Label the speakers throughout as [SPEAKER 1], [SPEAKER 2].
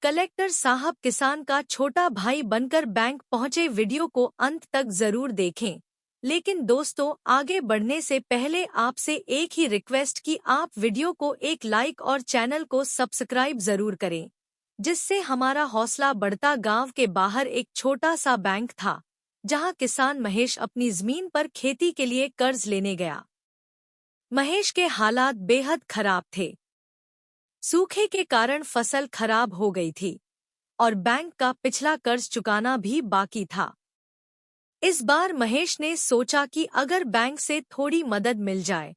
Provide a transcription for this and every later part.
[SPEAKER 1] Collector साहब किसान का छोटा भाई बनकर बैंक पहुंचे। वीडियो को अंत तक जरूर देखें। लेकिन दोस्तों, आगे बढ़ने से पहले आपसे एक ही रिक्वेस्ट कि आप वीडियो को एक लाइक और चैनल को सब्सक्राइब जरूर करें, जिससे हमारा हौसला बढ़ता। गांव के बाहर एक छोटा सा बैंक था, जहां किसान महेश अपनी जमीन पर खेती के लिए कर्ज लेने गया। महेश के हालात बेहद खराब थे। सूखे के कारण फसल खराब हो गई थी और बैंक का पिछला कर्ज चुकाना भी बाकी था। इस बार महेश ने सोचा कि अगर बैंक से थोड़ी मदद मिल जाए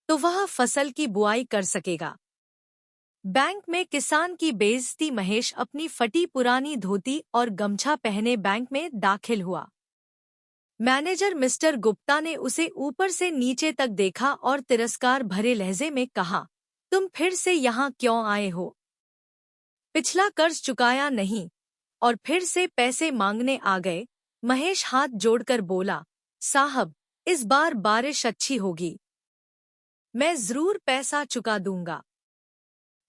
[SPEAKER 1] तो वह फसल की बुआई कर सकेगा। बैंक में किसान की बेइज्जती। महेश अपनी फटी पुरानी धोती और गमछा पहने बैंक में दाखिल हुआ। मैनेजर मिस्टर गुप्ता ने उसे ऊपर से नीचे तक देखा और तिरस्कार भरे लहजे में कहा, तुम फिर से यहाँ क्यों आए हो? पिछला कर्ज चुकाया नहीं और फिर से पैसे मांगने आ गए। महेश हाथ जोड़कर बोला, साहब, इस बार बारिश अच्छी होगी, मैं जरूर पैसा चुका दूंगा,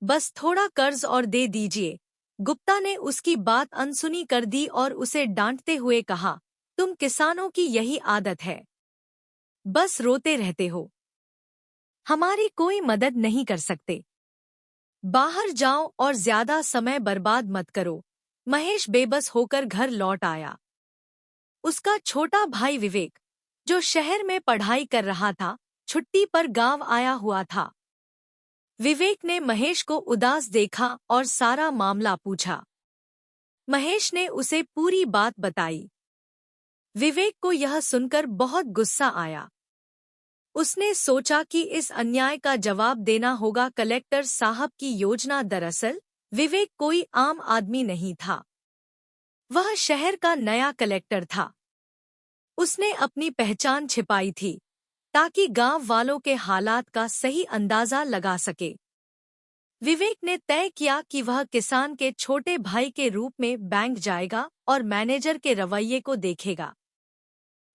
[SPEAKER 1] बस थोड़ा कर्ज और दे दीजिए। गुप्ता ने उसकी बात अनसुनी कर दी और उसे डांटते हुए कहा, तुम किसानों की यही आदत है, बस रोते रहते हो, हमारी कोई मदद नहीं कर सकते। बाहर जाओ और ज्यादा समय बर्बाद मत करो। महेश बेबस होकर घर लौट आया। उसका छोटा भाई विवेक, जो शहर में पढ़ाई कर रहा था, छुट्टी पर गांव आया हुआ था। विवेक ने महेश को उदास देखा और सारा मामला पूछा। महेश ने उसे पूरी बात बताई। विवेक को यह सुनकर बहुत गुस्सा आया। उसने सोचा कि इस अन्याय का जवाब देना होगा कलेक्टर साहब की योजना। दरअसल विवेक कोई आम आदमी नहीं था, वह शहर का नया कलेक्टर था। उसने अपनी पहचान छिपाई थी ताकि गांव वालों के हालात का सही अंदाजा लगा सके। विवेक ने तय किया कि वह किसान के छोटे भाई के रूप में बैंक जाएगा और मैनेजर के रवैये को देखेगा।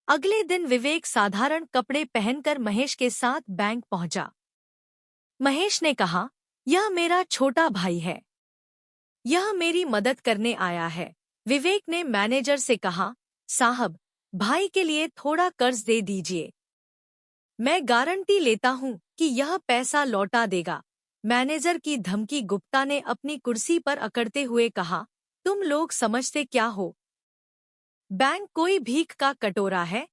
[SPEAKER 1] अगले दिन विवेक साधारण कपड़े पहनकर महेश के साथ बैंक पहुंचा। महेश ने कहा, यह मेरा छोटा भाई है, यह मेरी मदद करने आया है। विवेक ने मैनेजर से कहा, साहब, भाई के लिए थोड़ा कर्ज दे दीजिए, मैं गारंटी लेता हूं कि यह पैसा लौटा देगा। मैनेजर की धमकी। गुप्ता ने अपनी कुर्सी पर अकड़ते हुए कहा, तुम लोग समझते क्या हो? बैंक कोई भीख का कटोरा है?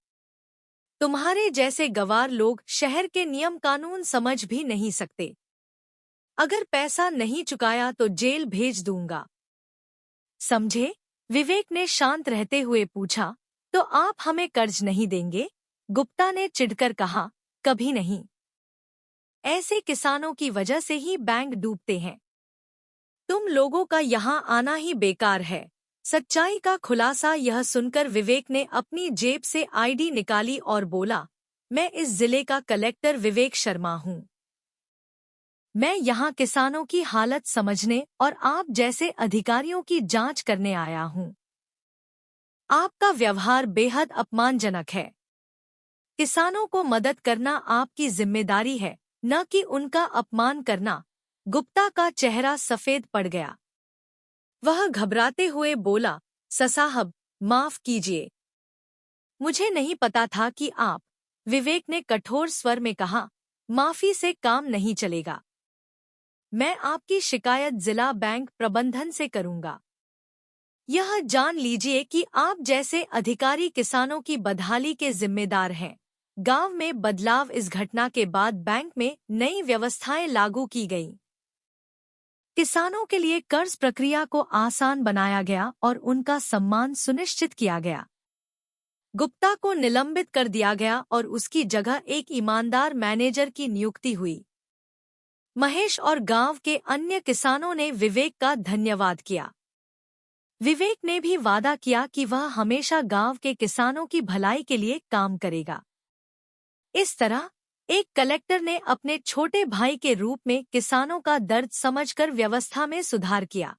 [SPEAKER 1] तुम्हारे जैसे गवार लोग शहर के नियम कानून समझ भी नहीं सकते। अगर पैसा नहीं चुकाया तो जेल भेज दूंगा, समझे? विवेक ने शांत रहते हुए पूछा, तो आप हमें कर्ज नहीं देंगे? गुप्ता ने चिढ़कर कहा, कभी नहीं। ऐसे किसानों की वजह से ही बैंक डूबते हैं। तुम लोगों का यहाँ आना ही बेकार है। सच्चाई का खुलासा। यह सुनकर विवेक ने अपनी जेब से आईडी निकाली और बोला, मैं इस जिले का कलेक्टर विवेक शर्मा हूँ। मैं यहाँ किसानों की हालत समझने और आप जैसे अधिकारियों की जांच करने आया हूँ। आपका व्यवहार बेहद अपमानजनक है। किसानों को मदद करना आपकी जिम्मेदारी है, न कि उनका अपमान करना। गुप्ता का चेहरा सफेद पड़ गया। वह घबराते हुए बोला, साहब, माफ कीजिए, मुझे नहीं पता था कि आप। विवेक ने कठोर स्वर में कहा, माफी से काम नहीं चलेगा, मैं आपकी शिकायत जिला बैंक प्रबंधन से करूंगा। यह जान लीजिए कि आप जैसे अधिकारी किसानों की बदहाली के जिम्मेदार हैं। गांव में बदलाव। इस घटना के बाद बैंक में नई व्यवस्थाएं लागू की गईं। किसानों के लिए कर्ज प्रक्रिया को आसान बनाया गया और उनका सम्मान सुनिश्चित किया गया। गुप्ता को निलंबित कर दिया गया और उसकी जगह एक ईमानदार मैनेजर की नियुक्ति हुई। महेश और गांव के अन्य किसानों ने विवेक का धन्यवाद किया। विवेक ने भी वादा किया कि वह हमेशा गांव के किसानों की भलाई के लिए काम करेगा। इस तरह एक कलेक्टर ने अपने छोटे भाई के रूप में किसानों का दर्द समझकर व्यवस्था में सुधार किया।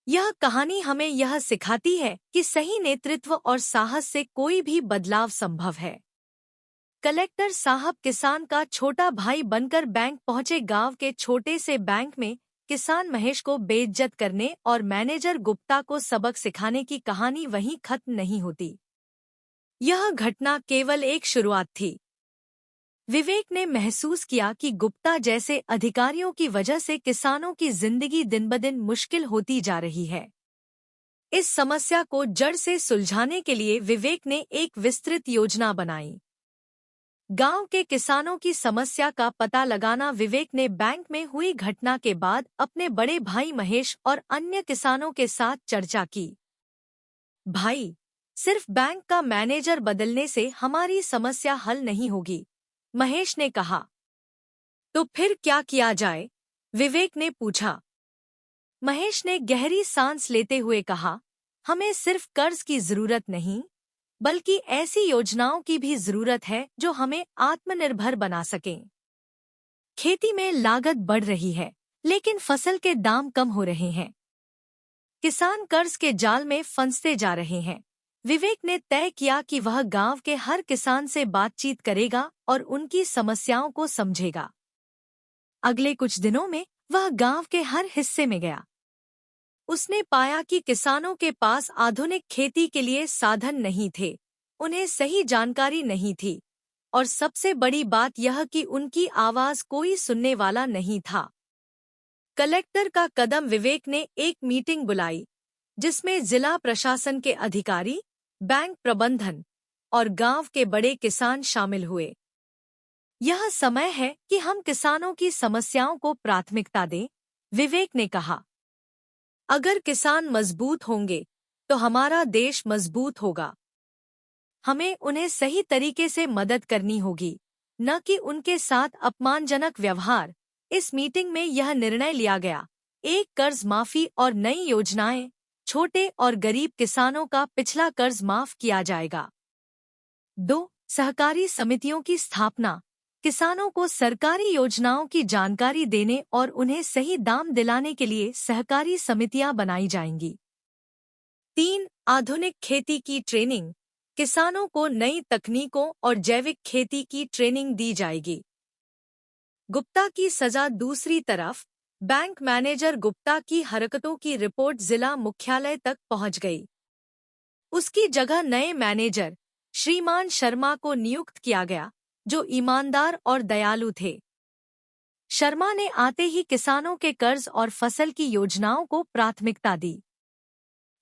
[SPEAKER 1] यह कहानी हमें यह सिखाती है कि सही नेतृत्व और साहस से कोई भी बदलाव संभव है। कलेक्टर साहब किसान का छोटा भाई बनकर बैंक पहुंचे। गांव के छोटे से बैंक में किसान महेश को बेइज्जत करने और मैनेजर गुप्ता को सबक सिखाने की कहानी वहीं खत्म नहीं होती। यह घटना केवल एक शुरुआत थी। विवेक ने महसूस किया कि गुप्ता जैसे अधिकारियों की वजह से किसानों की जिंदगी दिन-ब-दिन मुश्किल होती जा रही है। इस समस्या को जड़ से सुलझाने के लिए विवेक ने एक विस्तृत योजना बनाई। गांव के किसानों की समस्या का पता लगाना। विवेक ने बैंक में हुई घटना के बाद अपने बड़े भाई महेश और अन्य किसानों के साथ चर्चा की। भाई, सिर्फ बैंक का मैनेजर बदलने से हमारी समस्या हल नहीं होगी, महेश ने कहा। तो फिर क्या किया जाए? विवेक ने पूछा। महेश ने गहरी सांस लेते हुए कहा, हमें सिर्फ कर्ज की जरूरत नहीं, बल्कि ऐसी योजनाओं की भी जरूरत है जो हमें आत्मनिर्भर बना सकें। खेती में लागत बढ़ रही है, लेकिन फसल के दाम कम हो रहे हैं। किसान कर्ज के जाल में फंसते जा रहे हैं। विवेक ने तय किया कि वह गांव के हर किसान से बातचीत करेगा और उनकी समस्याओं को समझेगा। अगले कुछ दिनों में वह गांव के हर हिस्से में गया। उसने पाया कि किसानों के पास आधुनिक खेती के लिए साधन नहीं थे, उन्हें सही जानकारी नहीं थी, और सबसे बड़ी बात यह कि उनकी आवाज कोई सुनने वाला नहीं था। कलेक्टर का कदम। विवेक ने एक मीटिंग बुलाई, जिसमें जिला प्रशासन के अधिकारी, बैंक प्रबंधन और गांव के बड़े किसान शामिल हुए। यह समय है कि हम किसानों की समस्याओं को प्राथमिकता दें, विवेक ने कहा। अगर किसान मजबूत होंगे तो हमारा देश मजबूत होगा। हमें उन्हें सही तरीके से मदद करनी होगी, न कि उनके साथ अपमानजनक व्यवहार। इस मीटिंग में यह निर्णय लिया गया, एक कर्ज माफी और नई योजनाएं। छोटे और गरीब किसानों का पिछला कर्ज माफ किया जाएगा। 2. सहकारी समितियों की स्थापना। किसानों को सरकारी योजनाओं की जानकारी देने और उन्हें सही दाम दिलाने के लिए सहकारी समितियां बनाई जाएंगी। 3. आधुनिक खेती की ट्रेनिंग। किसानों को नई तकनीकों और जैविक खेती की ट्रेनिंग दी जाएगी। गुप्ता की सजा। दूसरी तरफ बैंक मैनेजर गुप्ता की हरकतों की रिपोर्ट जिला मुख्यालय तक पहुंच गई। उसकी जगह नए मैनेजर श्रीमान शर्मा को नियुक्त किया गया, जो ईमानदार और दयालु थे। शर्मा ने आते ही किसानों के कर्ज और फसल की योजनाओं को प्राथमिकता दी।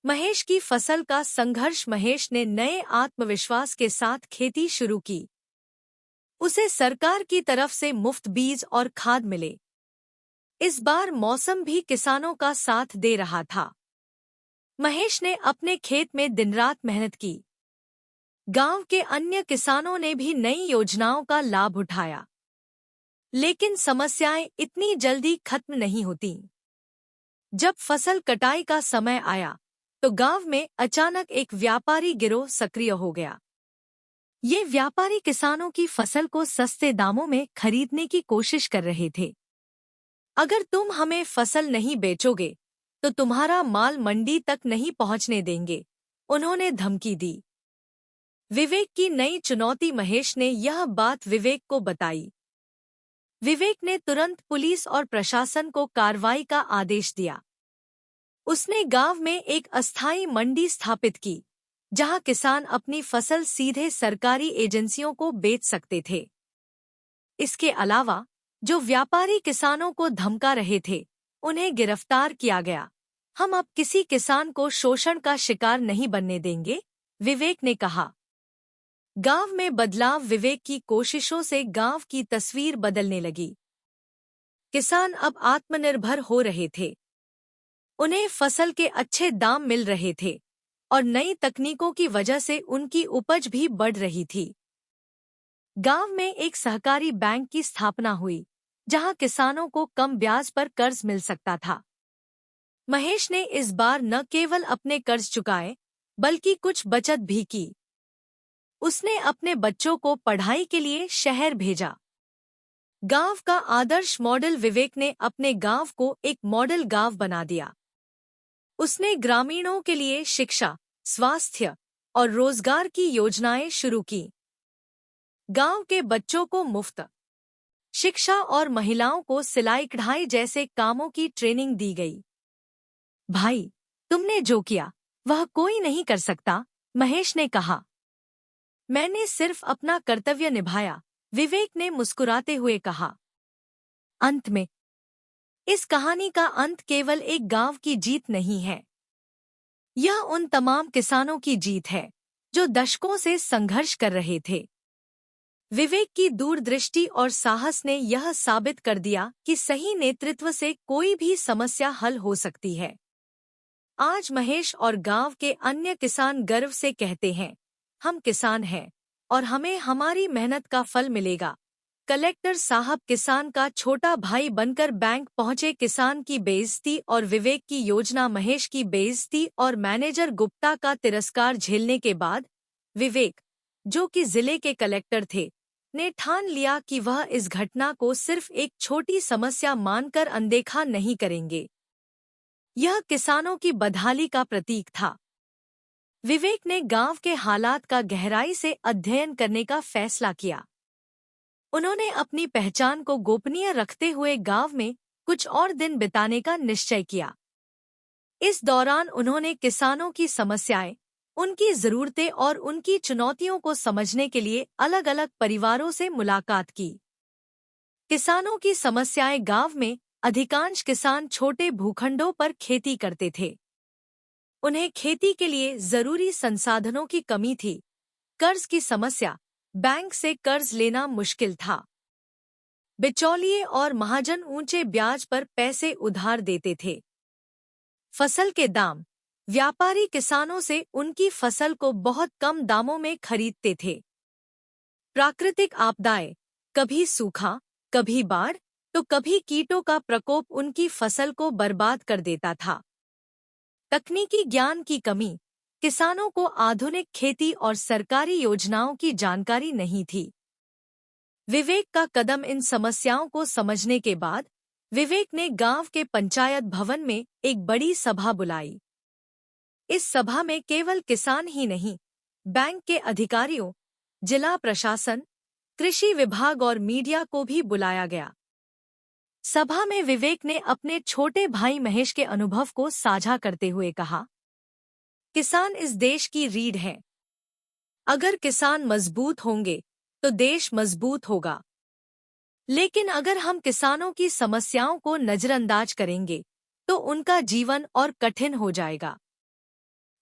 [SPEAKER 1] महेश की फसल का संघर्ष। महेश ने नए आत्मविश्वास के साथ खेती शुरू की। उसे सरकार की तरफ से मुफ्त बीज और खाद मिले। इस बार मौसम भी किसानों का साथ दे रहा था। महेश ने अपने खेत में दिन-रात मेहनत की। गांव के अन्य किसानों ने भी नई योजनाओं का लाभ उठाया। लेकिन समस्याएं इतनी जल्दी खत्म नहीं होतीं। जब फसल कटाई का समय आया, तो गांव में अचानक एक व्यापारी गिरोह सक्रिय हो गया। ये व्यापारी किसानों की फसल को सस्ते दामों में खरीदने की कोशिश कर रहे थे। अगर तुम हमें फसल नहीं बेचोगे, तो तुम्हारा माल मंडी तक नहीं पहुंचने देंगे, उन्होंने धमकी दी। विवेक की नई चुनौती। महेश ने यह बात विवेक को बताई। विवेक ने तुरंत पुलिस और प्रशासन को कार्रवाई का आदेश दिया। उसने गांव में एक अस्थायी मंडी स्थापित की, जहां किसान अपनी फसल सीधे सरकारी एजेंसियों को बेच सकते थे। इसके अलावा जो व्यापारी किसानों को धमका रहे थे, उन्हें गिरफ्तार किया गया। हम अब किसी किसान को शोषण का शिकार नहीं बनने देंगे, विवेक ने कहा। गांव में बदलाव। विवेक की कोशिशों से गांव की तस्वीर बदलने लगी। किसान अब आत्मनिर्भर हो रहे थे। उन्हें फसल के अच्छे दाम मिल रहे थे और नई तकनीकों की वजह से उनकी उपज भी बढ़ रही थी। गांव में एक सहकारी बैंक की स्थापना हुई, जहां किसानों को कम ब्याज पर कर्ज मिल सकता था। महेश ने इस बार न केवल अपने कर्ज चुकाए, बल्कि कुछ बचत भी की। उसने अपने बच्चों को पढ़ाई के लिए शहर भेजा। गांव का आदर्श मॉडल। विवेक ने अपने गांव को एक मॉडल गांव बना दिया। उसने ग्रामीणों के लिए शिक्षा, स्वास्थ्य और रोजगार की योजनाएं शुरू की। गांव के बच्चों को मुफ्त शिक्षा और महिलाओं को सिलाई कढ़ाई जैसे कामों की ट्रेनिंग दी गई। भाई, तुमने जो किया वह कोई नहीं कर सकता, महेश ने कहा। मैंने सिर्फ अपना कर्तव्य निभाया, विवेक ने मुस्कुराते हुए कहा। अंत में इस कहानी का अंत केवल एक गांव की जीत नहीं है। यह उन तमाम किसानों की जीत है जो दशकों से संघर्ष कर रहे थे। विवेक की दूरदृष्टि और साहस ने यह साबित कर दिया कि सही नेतृत्व से कोई भी समस्या हल हो सकती है। आज महेश और गांव के अन्य किसान गर्व से कहते हैं, हम किसान हैं और हमें हमारी मेहनत का फल मिलेगा। कलेक्टर साहब किसान का छोटा भाई बनकर बैंक पहुंचे। किसान की बेइज्जती और विवेक की योजना। महेश की बेइज्जती और मैनेजर गुप्ता का तिरस्कार झेलने के बाद विवेक, जो कि जिले के कलेक्टर थे, ने ठान लिया कि वह इस घटना को सिर्फ एक छोटी समस्या मानकर अनदेखा नहीं करेंगे। यह किसानों की बदहाली का प्रतीक था। विवेक ने गांव के हालात का गहराई से अध्ययन करने का फैसला किया। उन्होंने अपनी पहचान को गोपनीय रखते हुए गांव में कुछ और दिन बिताने का निश्चय किया। इस दौरान उन्होंने किसानों की समस्याएं, उनकी जरूरतें और उनकी चुनौतियों को समझने के लिए अलग अलग परिवारों से मुलाकात की। किसानों की समस्याएं। गांव में अधिकांश किसान छोटे भूखंडों पर खेती करते थे। उन्हें खेती के लिए जरूरी संसाधनों की कमी थी। कर्ज की समस्या, बैंक से कर्ज लेना मुश्किल था। बिचौलिए और महाजन ऊंचे ब्याज पर पैसे उधार देते थे। फसल के दाम, व्यापारी किसानों से उनकी फसल को बहुत कम दामों में खरीदते थे। प्राकृतिक आपदाएं, कभी सूखा, कभी बाढ़, तो कभी कीटों का प्रकोप उनकी फसल को बर्बाद कर देता था। तकनीकी ज्ञान की कमी, किसानों को आधुनिक खेती और सरकारी योजनाओं की जानकारी नहीं थी। विवेक का कदम। इन समस्याओं को समझने के बाद विवेक ने गांव के पंचायत भवन में एक बड़ी सभा बुलाई। इस सभा में केवल किसान ही नहीं, बैंक के अधिकारियों, जिला प्रशासन, कृषि विभाग और मीडिया को भी बुलाया गया। सभा में विवेक ने अपने छोटे भाई महेश के अनुभव को साझा करते हुए कहा, किसान इस देश की रीढ़ है। अगर किसान मजबूत होंगे तो देश मजबूत होगा। लेकिन अगर हम किसानों की समस्याओं को नजरअंदाज करेंगे तो उनका जीवन और कठिन हो जाएगा।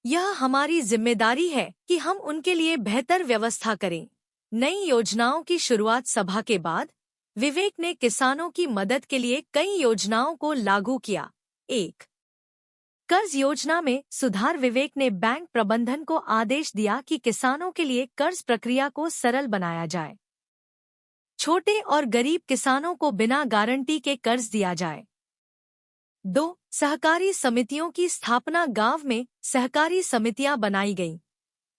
[SPEAKER 1] यह हमारी जिम्मेदारी है कि हम उनके लिए बेहतर व्यवस्था करें। नई योजनाओं की शुरुआत। सभा के बाद विवेक ने किसानों की मदद के लिए कई योजनाओं को लागू किया। 1. कर्ज योजना में सुधार। विवेक ने बैंक प्रबंधन को आदेश दिया कि किसानों के लिए कर्ज प्रक्रिया को सरल बनाया जाए। छोटे और गरीब किसानों को बिना गारंटी के कर्ज दिया जाए। 2. सहकारी समितियों की स्थापना। गांव में सहकारी समितियां बनाई गईं,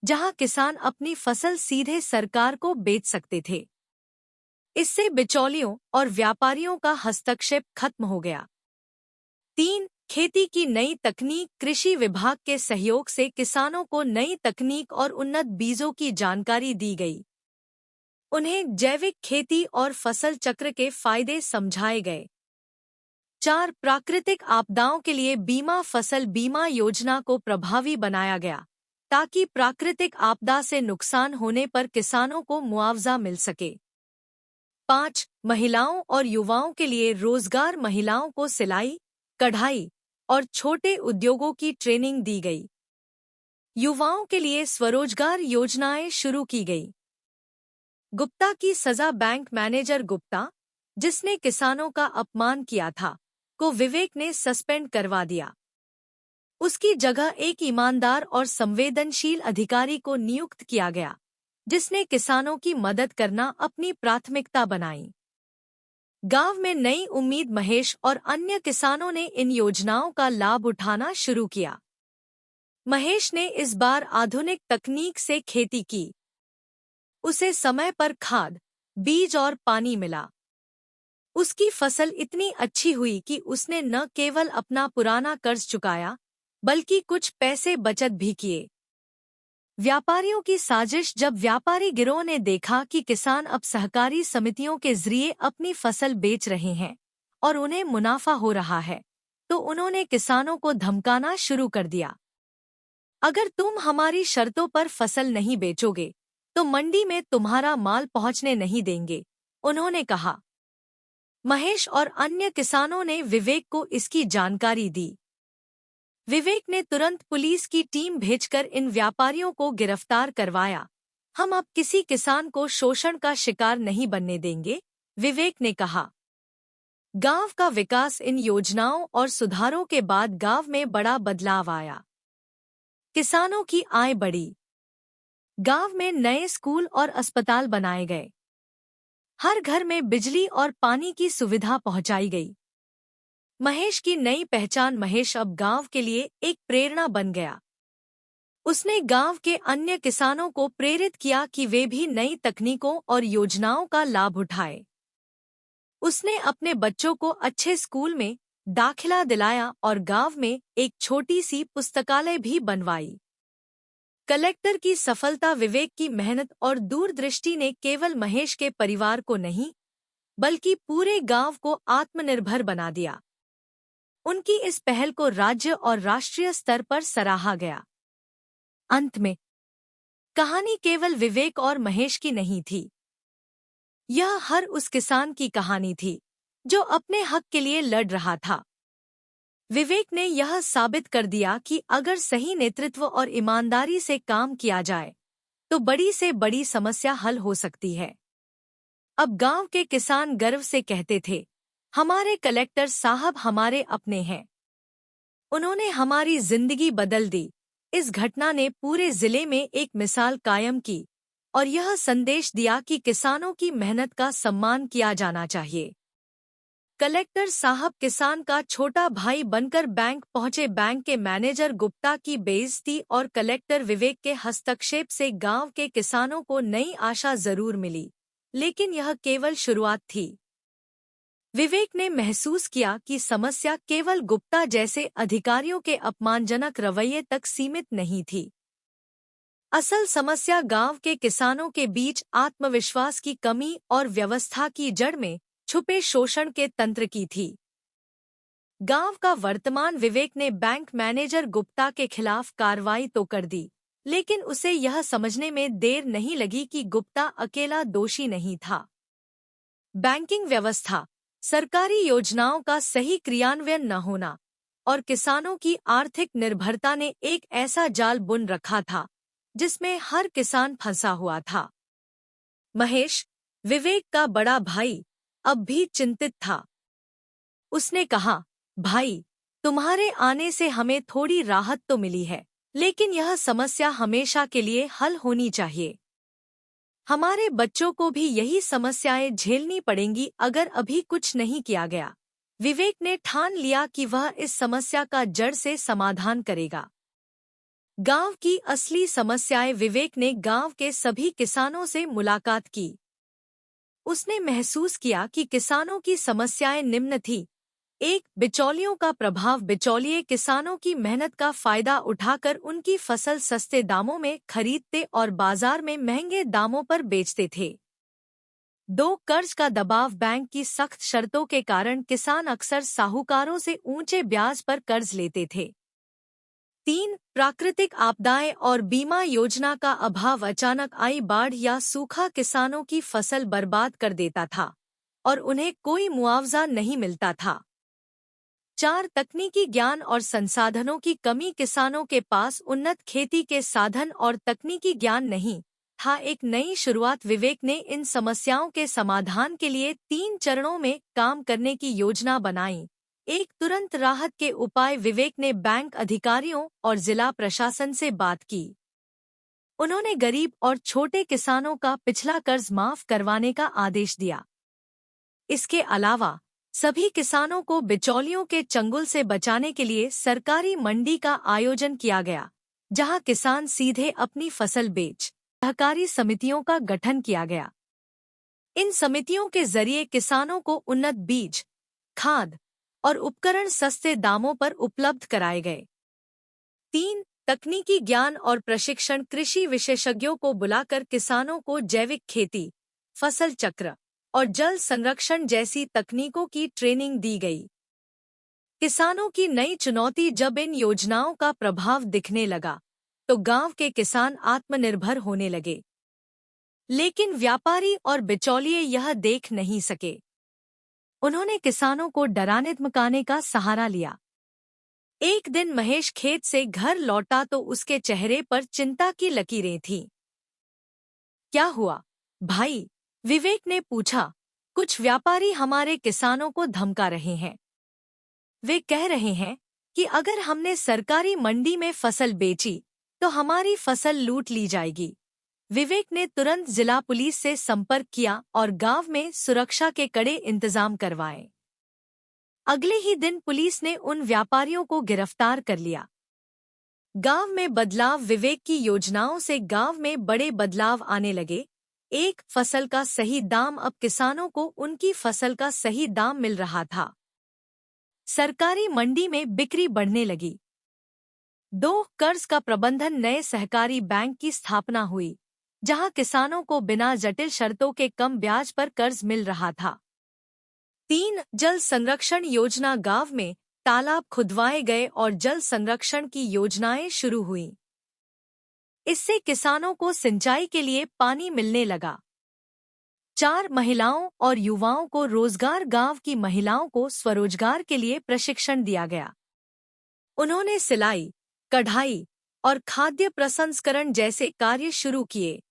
[SPEAKER 1] जहां किसान अपनी फसल सीधे सरकार को बेच सकते थे। इससे बिचौलियों और व्यापारियों का हस्तक्षेप खत्म हो गया। 3. खेती की नई तकनीक। कृषि विभाग के सहयोग से किसानों को नई तकनीक और उन्नत बीजों की जानकारी दी गई। उन्हें जैविक खेती और फसल चक्र के फायदे समझाए गए। 4. प्राकृतिक आपदाओं के लिए बीमा। फसल बीमा योजना को प्रभावी बनाया गया ताकि प्राकृतिक आपदा से नुकसान होने पर किसानों को मुआवजा मिल सके। 5. महिलाओं और युवाओं के लिए रोजगार। महिलाओं को सिलाई, कढ़ाई और छोटे उद्योगों की ट्रेनिंग दी गई। युवाओं के लिए स्वरोजगार योजनाएं शुरू की गई। गुप्ता की सजा। बैंक मैनेजर गुप्ता, जिसने किसानों का अपमान किया था, को विवेक ने सस्पेंड करवा दिया। उसकी जगह एक ईमानदार और संवेदनशील अधिकारी को नियुक्त किया गया, जिसने किसानों की मदद करना अपनी प्राथमिकता बनाई। गांव में नई उम्मीद। महेश और अन्य किसानों ने इन योजनाओं का लाभ उठाना शुरू किया। महेश ने इस बार आधुनिक तकनीक से खेती की। उसे समय पर खाद, बीज और पानी मिला। उसकी फसल इतनी अच्छी हुई कि उसने न केवल अपना पुराना कर्ज चुकाया, बल्कि कुछ पैसे बचत भी किए। व्यापारियों की साजिश। जब व्यापारी गिरोह ने देखा कि किसान अब सहकारी समितियों के जरिए अपनी फसल बेच रहे हैं और उन्हें मुनाफा हो रहा है, तो उन्होंने किसानों को धमकाना शुरू कर दिया। अगर तुम हमारी शर्तों पर फसल नहीं बेचोगे तो मंडी में तुम्हारा माल पहुंचने नहीं देंगे, उन्होंने कहा। महेश और अन्य किसानों ने विवेक को इसकी जानकारी दी। विवेक ने तुरंत पुलिस की टीम भेजकर इन व्यापारियों को गिरफ्तार करवाया। हम अब किसी किसान को शोषण का शिकार नहीं बनने देंगे, विवेक ने कहा। गांव का विकास। इन योजनाओं और सुधारों के बाद गांव में बड़ा बदलाव आया। किसानों की आय बढ़ी। गांव में नए स्कूल और अस्पताल बनाए गए। हर घर में बिजली और पानी की सुविधा पहुंचाई गई। महेश की नई पहचान। महेश अब गांव के लिए एक प्रेरणा बन गया। उसने गांव के अन्य किसानों को प्रेरित किया कि वे भी नई तकनीकों और योजनाओं का लाभ उठाएं। उसने अपने बच्चों को अच्छे स्कूल में दाखिला दिलाया और गांव में एक छोटी सी पुस्तकालय भी बनवाई। कलेक्टर की सफलता। विवेक की मेहनत और दूरदृष्टि ने केवल महेश के परिवार को नहीं, बल्कि पूरे गांव को आत्मनिर्भर बना दिया। उनकी इस पहल को राज्य और राष्ट्रीय स्तर पर सराहा गया। अंत में कहानी केवल विवेक और महेश की नहीं थी। यह हर उस किसान की कहानी थी जो अपने हक के लिए लड़ रहा था। विवेक ने यह साबित कर दिया कि अगर सही नेतृत्व और ईमानदारी से काम किया जाए तो बड़ी से बड़ी समस्या हल हो सकती है। अब गांव के किसान गर्व से कहते थे, हमारे कलेक्टर साहब हमारे अपने हैं। उन्होंने हमारी जिंदगी बदल दी। इस घटना ने पूरे जिले में एक मिसाल कायम की और यह संदेश दिया कि किसानों की मेहनत का सम्मान किया जाना चाहिए। कलेक्टर साहब किसान का छोटा भाई बनकर बैंक पहुंचे। बैंक के मैनेजर गुप्ता की बेइज्जती और कलेक्टर विवेक के हस्तक्षेप से गांव के किसानों को नई आशा जरूर मिली, लेकिन यह केवल शुरुआत थी। विवेक ने महसूस किया कि समस्या केवल गुप्ता जैसे अधिकारियों के अपमानजनक रवैये तक सीमित नहीं थी। असल समस्या गांव के किसानों के बीच आत्मविश्वास की कमी और व्यवस्था की जड़ में छुपे शोषण के तंत्र की थी। गांव का वर्तमान। विवेक ने बैंक मैनेजर गुप्ता के खिलाफ कार्रवाई तो कर दी, लेकिन उसे यह समझने में देर नहीं लगी कि गुप्ता अकेला दोषी नहीं था। बैंकिंग व्यवस्था, सरकारी योजनाओं का सही क्रियान्वयन न होना और किसानों की आर्थिक निर्भरता ने एक ऐसा जाल बुन रखा था जिसमें हर किसान फंसा हुआ था। महेश, विवेक का बड़ा भाई, अब भी चिंतित था। उसने कहा, भाई, तुम्हारे आने से हमें थोड़ी राहत तो मिली है, लेकिन यह समस्या हमेशा के लिए हल होनी चाहिए। हमारे बच्चों को भी यही समस्याएं झेलनी पड़ेंगी अगर अभी कुछ नहीं किया गया। विवेक ने ठान लिया कि वह इस समस्या का जड़ से समाधान करेगा। गांव की असली समस्याएं। विवेक ने गांव के सभी किसानों से मुलाकात की। उसने महसूस किया कि किसानों की समस्याएं निम्न थी। एक, बिचौलियों का प्रभाव। बिचौलिए किसानों की मेहनत का फायदा उठाकर उनकी फसल सस्ते दामों में खरीदते और बाजार में महंगे दामों पर बेचते थे। 2, कर्ज का दबाव। बैंक की सख्त शर्तों के कारण किसान अक्सर साहूकारों से ऊंचे ब्याज पर कर्ज लेते थे। 3, प्राकृतिक आपदाएं और बीमा योजना का अभाव। अचानक आई बाढ़ या सूखा किसानों की फसल बर्बाद कर देता था और उन्हें कोई मुआवजा नहीं मिलता था। 4, तकनीकी ज्ञान और संसाधनों की कमी। किसानों के पास उन्नत खेती के साधन और तकनीकी ज्ञान नहीं था। एक नई शुरुआत। विवेक ने इन समस्याओं के समाधान के लिए 3 चरणों में काम करने की योजना बनाई। 1, तुरंत राहत के उपाय। विवेक ने बैंक अधिकारियों और जिला प्रशासन से बात की। उन्होंने गरीब और छोटे किसानों का पिछला कर्ज माफ करवाने का आदेश दिया। इसके अलावा सभी किसानों को बिचौलियों के चंगुल से बचाने के लिए सरकारी मंडी का आयोजन किया गया, जहां किसान सीधे अपनी फसल बेच। सहकारी समितियों का गठन किया गया। इन समितियों के जरिए किसानों को उन्नत बीज, खाद और उपकरण सस्ते दामों पर उपलब्ध कराए गए। 3, तकनीकी ज्ञान और प्रशिक्षण कृषि विशेषज्ञों को बुलाकर किसानों को जैविक खेती, फसल चक्र और जल संरक्षण जैसी तकनीकों की ट्रेनिंग दी गई। किसानों की नई चुनौती जब इन योजनाओं का प्रभाव दिखने लगा, तो गांव के किसान आत्मनिर्भर होने लगे। लेकिन व्यापारी और बिचौलिए यह देख नहीं सके। उन्होंने किसानों को डराने धमकाने का सहारा लिया। एक दिन महेश खेत से घर लौटा तो उसके चेहरे पर चिंता की लकीरें थीं। क्या हुआ, भाई? विवेक ने पूछा। कुछ व्यापारी हमारे किसानों को धमका रहे हैं। वे कह रहे हैं कि अगर हमने सरकारी मंडी में फसल बेची तो हमारी फसल लूट ली जाएगी। विवेक ने तुरंत जिला पुलिस से संपर्क किया और गांव में सुरक्षा के कड़े इंतजाम करवाए। अगले ही दिन पुलिस ने उन व्यापारियों को गिरफ्तार कर लिया। गांव में बदलाव। विवेक की योजनाओं से गांव में बड़े बदलाव आने लगे। एक, फसल का सही दाम। अब किसानों को उनकी फसल का सही दाम मिल रहा था। सरकारी मंडी में बिक्री बढ़ने लगी। 2, कर्ज का प्रबंधन। नए सहकारी बैंक की स्थापना हुई, जहां किसानों को बिना जटिल शर्तों के कम ब्याज पर कर्ज मिल रहा था। 3, जल संरक्षण योजना। गांव में तालाब खुदवाए गए और जल संरक्षण की योजनाएं शुरू हुईं। इससे किसानों को सिंचाई के लिए पानी मिलने लगा। 4, महिलाओं और युवाओं को रोजगार। गांव की महिलाओं को स्वरोजगार के लिए प्रशिक्षण दिया गया। उन्होंने सिलाई, कढ़ाई और खाद्य प्रसंस्करण जैसे कार्य शुरू किए।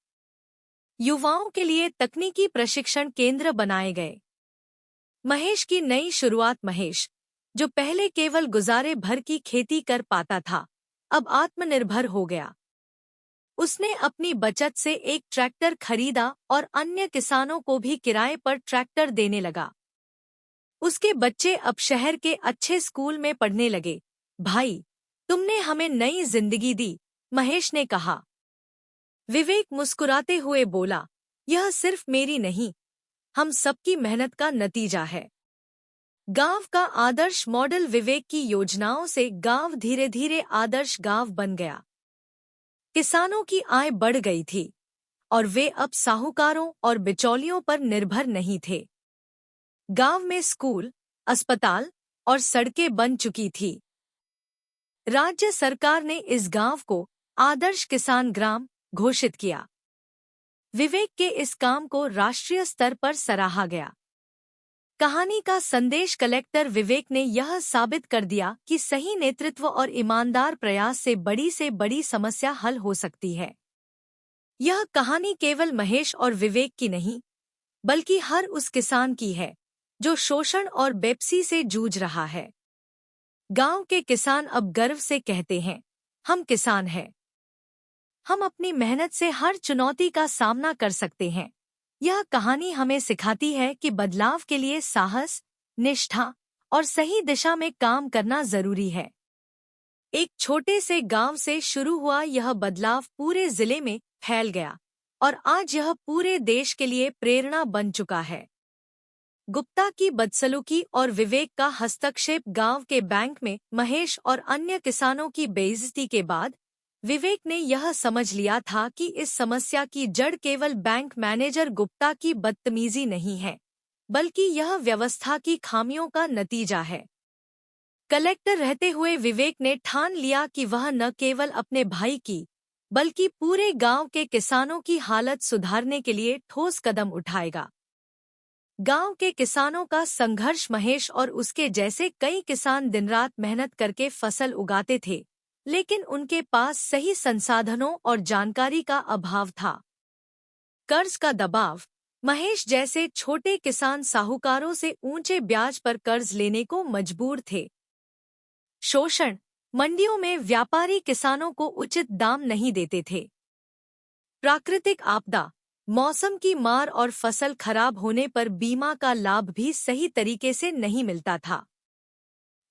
[SPEAKER 1] युवाओं के लिए तकनीकी प्रशिक्षण केंद्र बनाए गए। महेश की नई शुरुआत। महेश, जो पहले केवल गुजारे भर की खेती कर पाता था, अब आत्मनिर्भर हो गया। उसने अपनी बचत से एक ट्रैक्टर खरीदा और अन्य किसानों को भी किराए पर ट्रैक्टर देने लगा। उसके बच्चे अब शहर के अच्छे स्कूल में पढ़ने लगे। भाई, तुमने हमें नई जिंदगी दी, महेश ने कहा। विवेक मुस्कुराते हुए बोला, यह सिर्फ मेरी नहीं, हम सबकी मेहनत का नतीजा है। गांव का आदर्श मॉडल। विवेक की योजनाओं से गांव धीरे धीरे आदर्श गांव बन गया। किसानों की आय बढ़ गई थी और वे अब साहूकारों और बिचौलियों पर निर्भर नहीं थे। गांव में स्कूल, अस्पताल और सड़कें बन चुकी थी। राज्य सरकार ने इस गांव को आदर्श किसान ग्राम घोषित किया। विवेक के इस काम को राष्ट्रीय स्तर पर सराहा गया। कहानी का संदेश। कलेक्टर विवेक ने यह साबित कर दिया कि सही नेतृत्व और ईमानदार प्रयास से बड़ी समस्या हल हो सकती है। यह कहानी केवल महेश और विवेक की नहीं, बल्कि हर उस किसान की है जो शोषण और बेपसी से जूझ रहा है। गांव के किसान अब गर्व से कहते हैं, हम किसान हैं। हम अपनी मेहनत से हर चुनौती का सामना कर सकते हैं। यह कहानी हमें सिखाती है कि बदलाव के लिए साहस, निष्ठा और सही दिशा में काम करना जरूरी है। एक छोटे से गांव से शुरू हुआ यह बदलाव पूरे जिले में फैल गया और आज यह पूरे देश के लिए प्रेरणा बन चुका है। गुप्ता की बदसलूकी और विवेक का हस्तक्षेप। गांव के बैंक में महेश और अन्य किसानों की बेइज्जती के बाद विवेक ने यह समझ लिया था कि इस समस्या की जड़ केवल बैंक मैनेजर गुप्ता की बदतमीजी नहीं है, बल्कि यह व्यवस्था की खामियों का नतीजा है। कलेक्टर रहते हुए विवेक ने ठान लिया कि वह न केवल अपने भाई की, बल्कि पूरे गांव के किसानों की हालत सुधारने के लिए ठोस कदम उठाएगा। गांव के किसानों का संघर्ष। महेश और उसके जैसे कई किसान दिन-रात मेहनत करके फसल उगाते थे, लेकिन उनके पास सही संसाधनों और जानकारी का अभाव था। कर्ज का दबाव। महेश जैसे छोटे किसान साहूकारों से ऊंचे ब्याज पर कर्ज लेने को मजबूर थे। शोषण। मंडियों में व्यापारी किसानों को उचित दाम नहीं देते थे। प्राकृतिक आपदा। मौसम की मार और फसल खराब होने पर बीमा का लाभ भी सही तरीके से नहीं मिलता था।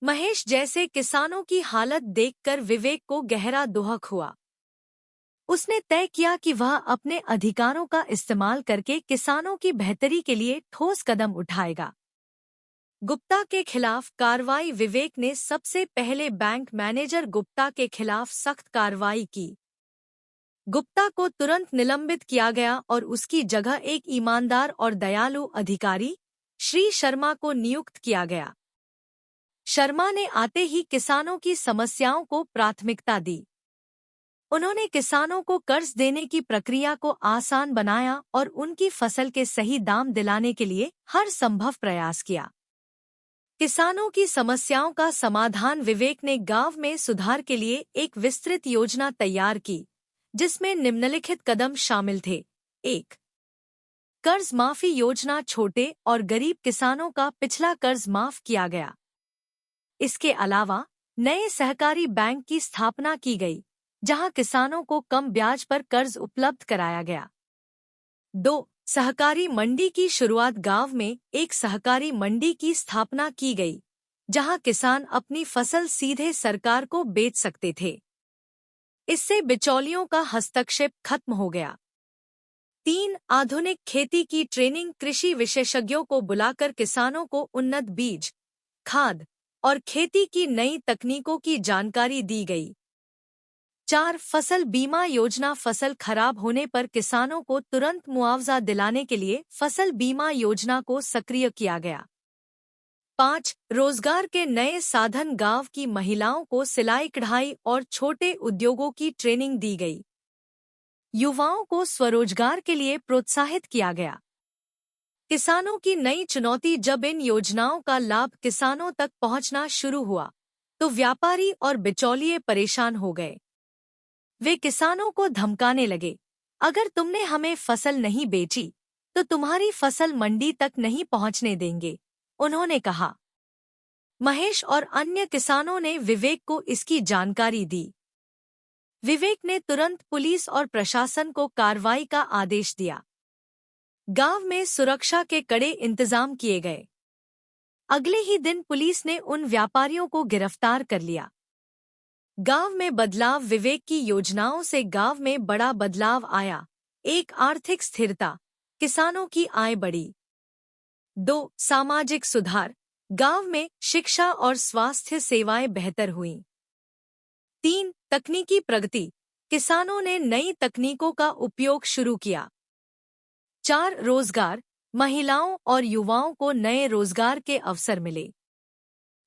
[SPEAKER 1] महेश जैसे किसानों की हालत देखकर विवेक को गहरा दुख हुआ। उसने तय किया कि वह अपने अधिकारों का इस्तेमाल करके किसानों की बेहतरी के लिए ठोस कदम उठाएगा। गुप्ता के खिलाफ कार्रवाई। विवेक ने सबसे पहले बैंक मैनेजर गुप्ता के खिलाफ सख्त कार्रवाई की। गुप्ता को तुरंत निलंबित किया गया और उसकी जगह एक ईमानदार और दयालु अधिकारी श्री शर्मा को नियुक्त किया गया। शर्मा ने आते ही किसानों की समस्याओं को प्राथमिकता दी। उन्होंने किसानों को कर्ज देने की प्रक्रिया को आसान बनाया और उनकी फसल के सही दाम दिलाने के लिए हर संभव प्रयास किया। किसानों की समस्याओं का समाधान। विवेक ने गांव में सुधार के लिए एक विस्तृत योजना तैयार की, जिसमें निम्नलिखित कदम शामिल थे। 1. कर्ज माफी योजना। छोटे और गरीब किसानों का पिछला कर्ज माफ किया गया। इसके अलावा नए सहकारी बैंक की स्थापना की गई, जहां किसानों को कम ब्याज पर कर्ज उपलब्ध कराया गया। 2. सहकारी मंडी की शुरुआत। गांव में एक सहकारी मंडी की स्थापना की गई, जहां किसान अपनी फसल सीधे सरकार को बेच सकते थे। इससे बिचौलियों का हस्तक्षेप खत्म हो गया। 3. आधुनिक खेती की ट्रेनिंग। कृषि विशेषज्ञों को बुलाकर किसानों को उन्नत बीज, खाद और खेती की नई तकनीकों की जानकारी दी गई। 4. फसल बीमा योजना। फसल खराब होने पर किसानों को तुरंत मुआवजा दिलाने के लिए फसल बीमा योजना को सक्रिय किया गया। 5. रोजगार के नए साधन। गांव की महिलाओं को सिलाई कढ़ाई और छोटे उद्योगों की ट्रेनिंग दी गई। युवाओं को स्वरोजगार के लिए प्रोत्साहित किया गया। किसानों की नई चुनौती। जब इन योजनाओं का लाभ किसानों तक पहुंचना शुरू हुआ, तो व्यापारी और बिचौलिए परेशान हो गए। वे किसानों को धमकाने लगे, अगर तुमने हमें फसल नहीं बेची तो तुम्हारी फसल मंडी तक नहीं पहुंचने देंगे, उन्होंने कहा। महेश और अन्य किसानों ने विवेक को इसकी जानकारी दी। विवेक ने तुरंत पुलिस और प्रशासन को कार्रवाई का आदेश दिया। गांव में सुरक्षा के कड़े इंतजाम किए गए। अगले ही दिन पुलिस ने उन व्यापारियों को गिरफ्तार कर लिया। गांव में बदलाव। विवेक की योजनाओं से गांव में बड़ा बदलाव आया। 1. आर्थिक स्थिरता। किसानों की आय बढ़ी। 2. सामाजिक सुधार। गांव में शिक्षा और स्वास्थ्य सेवाएं बेहतर हुईं। 3. तकनीकी प्रगति। किसानों ने नई तकनीकों का उपयोग शुरू किया। 4. रोजगार। महिलाओं और युवाओं को नए रोजगार के अवसर मिले।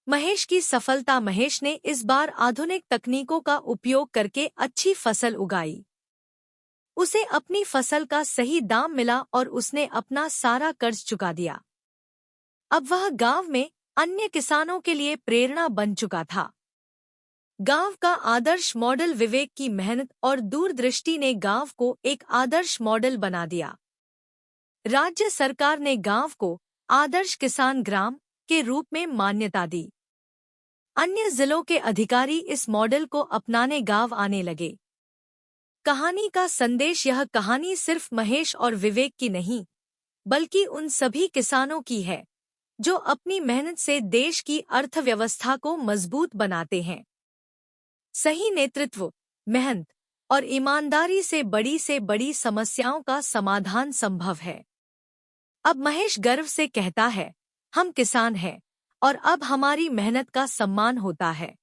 [SPEAKER 1] महेश की सफलता। महेश ने इस बार आधुनिक तकनीकों का उपयोग करके अच्छी फसल उगाई। उसे अपनी फसल का सही दाम मिला और उसने अपना सारा कर्ज चुका दिया। अब वह गांव में अन्य किसानों के लिए प्रेरणा बन चुका था। गांव का आदर्श मॉडल। विवेक की मेहनत और दूरदृष्टि ने गांव को एक आदर्श मॉडल बना दिया। राज्य सरकार ने गांव को आदर्श किसान ग्राम के रूप में मान्यता दी। अन्य जिलों के अधिकारी इस मॉडल को अपनाने गांव आने लगे। कहानी का संदेश। यह कहानी सिर्फ महेश और विवेक की नहीं, बल्कि उन सभी किसानों की है जो अपनी मेहनत से देश की अर्थव्यवस्था को मजबूत बनाते हैं। सही नेतृत्व, मेहनत और ईमानदारी से बड़ी समस्याओं का समाधान संभव है। अब महेश गर्व से कहता है, हम किसान हैं और अब हमारी मेहनत का सम्मान होता है।